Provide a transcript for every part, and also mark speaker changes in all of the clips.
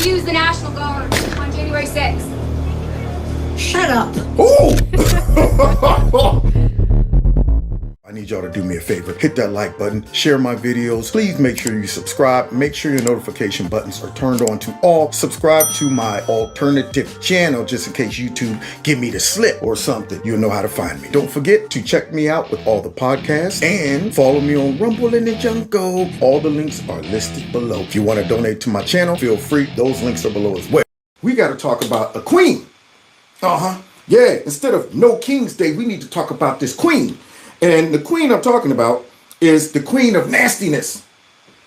Speaker 1: refuse the National Guard on January 6th.
Speaker 2: Shut up.
Speaker 3: Oh! I need y'all to do me a favor. Hit that like button, share my videos. Please make sure you subscribe. Make sure your notification buttons are turned on to all. Subscribe to my alternative channel just in case YouTube give me the slip or something. You'll know how to find me. Don't forget to check me out with all the podcasts and follow me on Rumble in the Jungle. All the links are listed below. If you want to donate to my channel, feel free. Those links are below as well. We got to talk about a queen. Yeah, instead of no King's Day, we need to talk about this queen. And the queen I'm talking about is the queen of nastiness.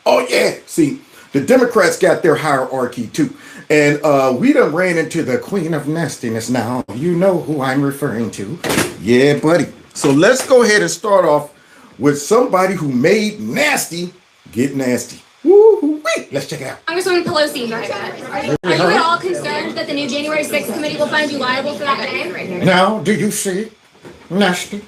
Speaker 3: Oh yeah, see, the Democrats got their hierarchy too. And we done ran into the queen of nastiness now. You know who I'm referring to. Yeah, buddy. So let's go ahead and start off with somebody who made nasty get nasty. Woo-hoo-wee. Let's check it out.
Speaker 1: Congresswoman Pelosi, are you at all concerned that the new January 6th committee will find you liable for that day?
Speaker 4: Now, do you see nasty?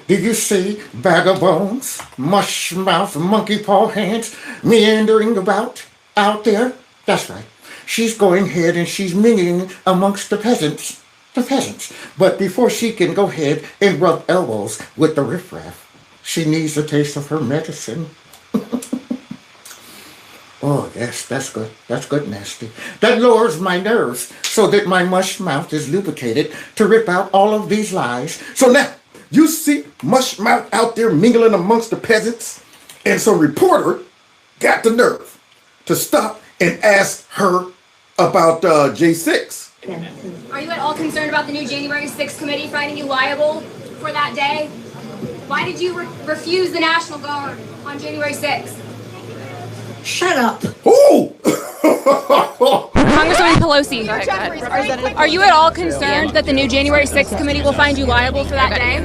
Speaker 4: Do you see bag of bones, mush mouth, monkey paw hands meandering about out there? That's right. She's going ahead and she's mingling amongst the peasants. The peasants. But before she can go ahead and rub elbows with the riffraff, she needs a taste of her medicine. Oh, yes, that's good. That's good, nasty. That lowers my nerves so that my mush mouth is lubricated to rip out all of these lies.
Speaker 3: So now, you see mush mouth out there mingling amongst the peasants, and some reporter got the nerve to stop and ask her about J6.
Speaker 1: Are you at all concerned about the new January 6th committee finding you liable for that day? Why did you refuse the National Guard on January 6th?
Speaker 2: Shut up.
Speaker 3: Oh!
Speaker 1: Congresswoman Pelosi, are you at all concerned that the new January 6th committee will find you liable for that day?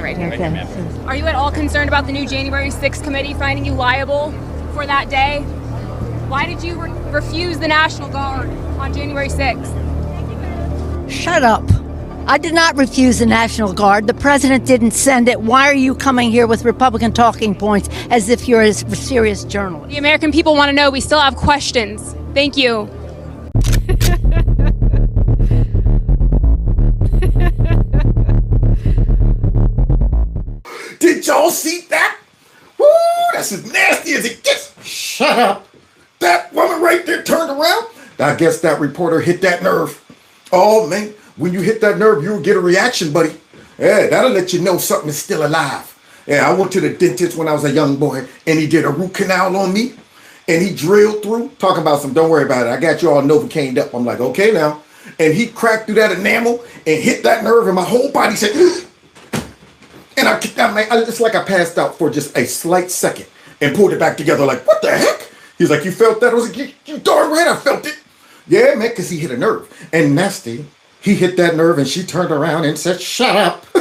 Speaker 1: Are you at all concerned about the new January 6th committee finding you liable for that day? Why did you refuse the National Guard on January 6th?
Speaker 2: Shut up. I did not refuse the National Guard. The president didn't send it. Why are you coming here with Republican talking points as if you're a serious journalist?
Speaker 1: The American people want to know. We still have questions. Thank you.
Speaker 3: Did y'all see that? Woo! That's as nasty as it gets.
Speaker 4: Shut up.
Speaker 3: That woman right there turned around. I guess that reporter hit that nerve. Oh, man. When you hit that nerve, you'll get a reaction, buddy. Yeah, that'll let you know something is still alive. Yeah, I went to the dentist when I was a young boy, and he did a root canal on me, and he drilled through. Talking about some, don't worry about it. I got you all Novocained up. I'm like, okay now. And he cracked through that enamel and hit that nerve, and my whole body said, and it's like I passed out for just a slight second and pulled it back together like, what the heck? He's like, you felt that? I was like, you darn right I felt it. Yeah, man, because he hit a nerve. And nasty, he hit that nerve and she turned around and said, shut up. You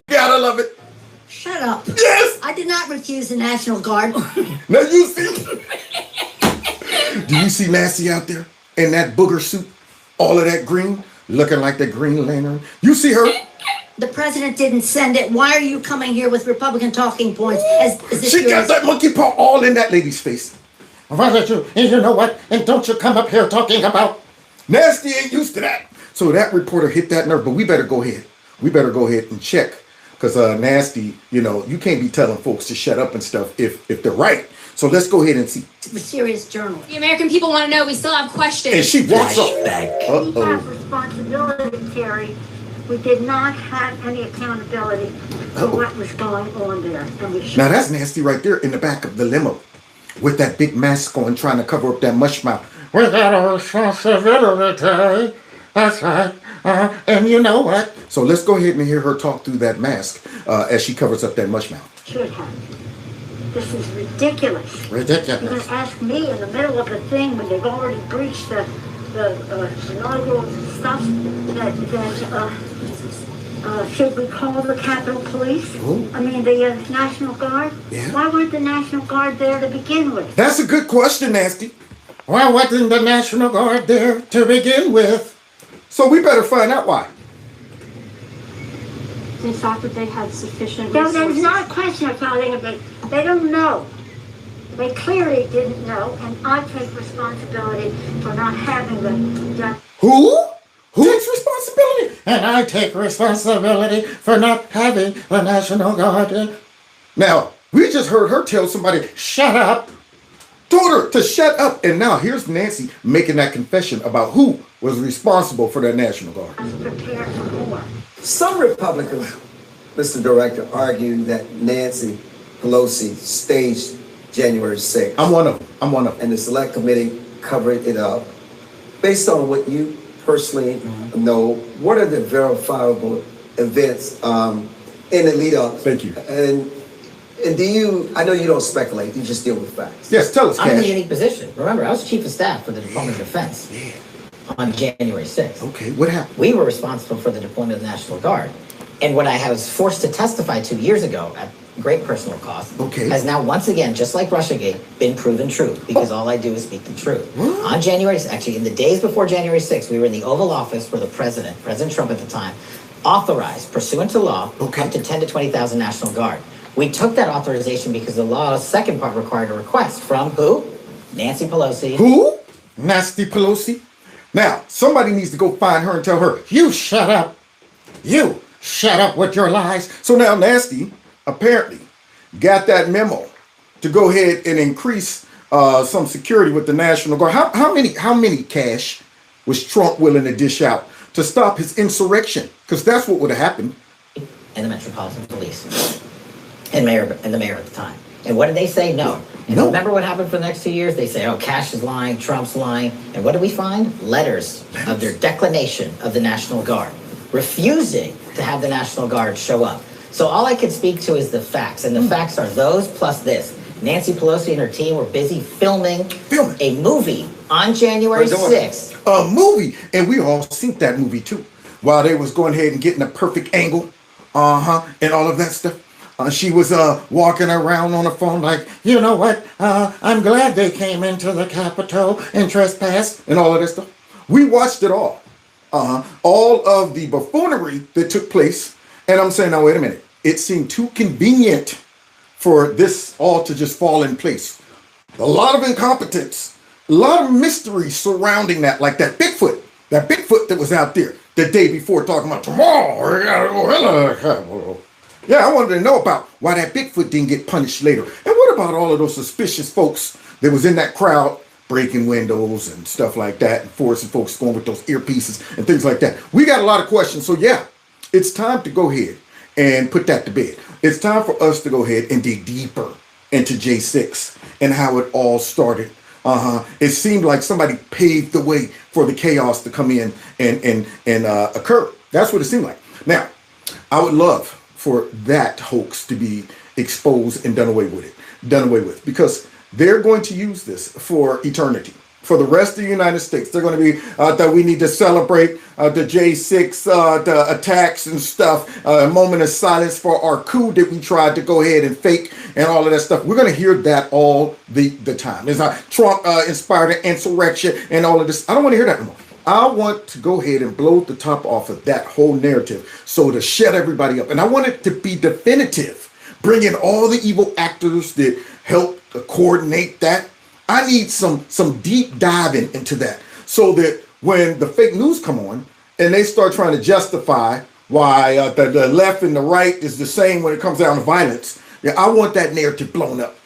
Speaker 3: gotta love it.
Speaker 2: Shut up.
Speaker 3: Yes.
Speaker 2: I did not refuse the National Guard.
Speaker 3: Now you see. Do you see Nasty out there in that booger suit? All of that green, looking like the Green Lantern. You see her?
Speaker 2: The president didn't send it. Why are you coming here with Republican talking points as if
Speaker 3: She
Speaker 2: you're
Speaker 3: got that monkey paw all in that lady's face.
Speaker 4: Why don't you, and you know what? And don't you come up here talking about
Speaker 3: Nasty ain't used to that. So that reporter hit that nerve, but we better go ahead. We better go ahead and check. Because Nasty, you know, you can't be telling folks to shut up and stuff if they're right. So let's go ahead and see.
Speaker 2: a serious journalist.
Speaker 1: The American people want to know. We still have questions.
Speaker 3: And she walks up.
Speaker 5: We have responsibility, Terry. We did not have any accountability for what was going on there. And we
Speaker 3: Now that's Nasty right there in the back of the limo with that big mask on trying to cover up that mush mouth.
Speaker 4: we got a responsibility, Terry? That's right. And you know what?
Speaker 3: So let's go ahead and hear her talk through that mask as she covers up that mush mouth.
Speaker 5: should have. This is ridiculous. You're going
Speaker 4: Ridiculous.
Speaker 5: to ask me in the middle of the thing when they've already breached the inaugural stuff should we call the Capitol Police?
Speaker 3: Ooh.
Speaker 5: I mean, the National Guard?
Speaker 3: Yeah.
Speaker 5: Why weren't the National Guard there to begin with?
Speaker 3: That's a good question, Nasty.
Speaker 4: Why wasn't the National Guard there to begin with?
Speaker 3: So we better find out why.
Speaker 6: They thought that they had sufficient
Speaker 5: There's
Speaker 6: resources.
Speaker 5: not a question of finding it. They don't know. They clearly didn't know, and I take responsibility for not having them done.
Speaker 4: Who? Who takes responsibility? And I take responsibility for not having a National Guard. Now, we just heard her tell somebody, shut up. Told her to shut up. And now here's Nancy making that confession about who was responsible for that National Guard.
Speaker 5: Prepare for more.
Speaker 6: Some Republicans, Mr. Director, argue that Nancy Pelosi staged January 6th.
Speaker 4: I'm one of them.
Speaker 6: And the Select Committee covered it up. Based on what you personally know, what are the verifiable events in the lead up?
Speaker 4: Thank you.
Speaker 6: And do you, I know you don't speculate, you just deal with facts.
Speaker 4: Yes, tell us,
Speaker 7: I'm in a
Speaker 4: Cash.
Speaker 7: unique position. Remember, I was Chief of Staff for the Department of Defense on January 6th.
Speaker 4: Okay, what happened?
Speaker 7: We were responsible for the deployment of the National Guard. And what I was forced to testify to years ago at great personal cost has now once again, just like Russiagate, been proven true because all I do is speak the truth.
Speaker 4: What?
Speaker 7: On January, actually in the days before January 6th, we were in the Oval Office where the President Trump at the time, authorized, pursuant to law, up to 10 to 20,000 National Guard. We took that authorization because the law's second part required a request from who? Nancy Pelosi.
Speaker 4: Who? Nasty Pelosi? Now, somebody needs to go find her and tell her, you shut up. You shut up with your lies. So now Nasty apparently got that memo to go ahead and increase some security with the National Guard. How many cash was Trump willing to dish out to stop his insurrection? Because that's what would have happened.
Speaker 7: And the Metropolitan Police. And the mayor at the time. And what did they say? No. And
Speaker 4: No.
Speaker 7: remember what happened for the next 2 years? They say, oh, Cash is lying, Trump's lying. And what did we find? Letters of their declination of the National Guard, refusing to have the National Guard show up. So all I can speak to is the facts. And the facts are those plus this. Nancy Pelosi and her team were busy filming a movie on January 6th.
Speaker 4: A movie. And we all seen that movie too. While they was going ahead and getting a perfect angle. And all of that stuff. She was walking around on the phone like, you know what? I'm glad they came into the Capitol and trespassed and all of that stuff. We watched it all. All of the buffoonery that took place. And I'm saying, now, wait a minute. It seemed too convenient for this all to just fall in place. A lot of incompetence. A lot of mystery surrounding that. Like that Bigfoot. That Bigfoot that was out there the day before talking about tomorrow. We gotta go into the Capitol. Yeah, I wanted to know about why that Bigfoot didn't get punished later. And what about all of those suspicious folks that was in that crowd breaking windows and stuff like that and forcing folks going with those earpieces and things like that? We got a lot of questions. So yeah, it's time to go ahead and put that to bed. It's time for us to go ahead and dig deeper into J6 and how it all started. It seemed like somebody paved the way for the chaos to come in and occur. That's what it seemed like. Now, I would love for that hoax to be exposed and done away with, because they're going to use this for eternity. For the rest of the United States, they're going to be that we need to celebrate the J6, the attacks and stuff, a moment of silence for our coup that we tried to go ahead and fake and all of that stuff. We're going to hear that all the time. It's not Trump inspired an insurrection and all of this. I don't want to hear that anymore. I want to go ahead and blow the top off of that whole narrative, so to shut everybody up. And I want it to be definitive. Bring in all the evil actors that help coordinate that. I need some deep diving into that, so that when the fake news come on and they start trying to justify why the left and the right is the same when it comes down to violence, yeah, I want that narrative blown up.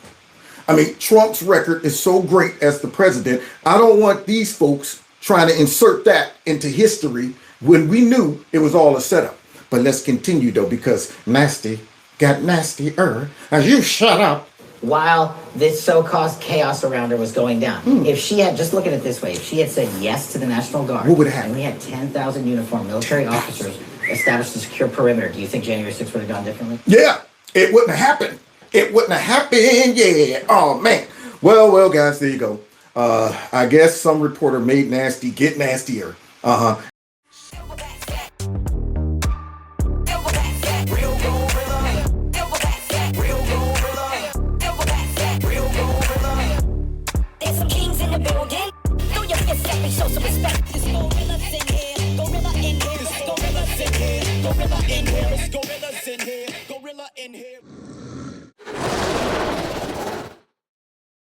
Speaker 4: I mean, Trump's record is so great as the president. I don't want these folks trying to insert that into history when we knew it was all a setup. But let's continue though, because nasty got nastier. As you shut up.
Speaker 7: While this so-called chaos around her was going down. If she had, just look at it this way, if she had said yes to the National Guard,
Speaker 4: what would have happened?
Speaker 7: And we had 10,000 uniformed military officers established a secure perimeter, do you think January 6th would have gone differently?
Speaker 4: Yeah, it wouldn't have happened. It wouldn't have happened, yeah. Oh, man. Well, guys, there you go. I guess some reporter made nasty get nastier.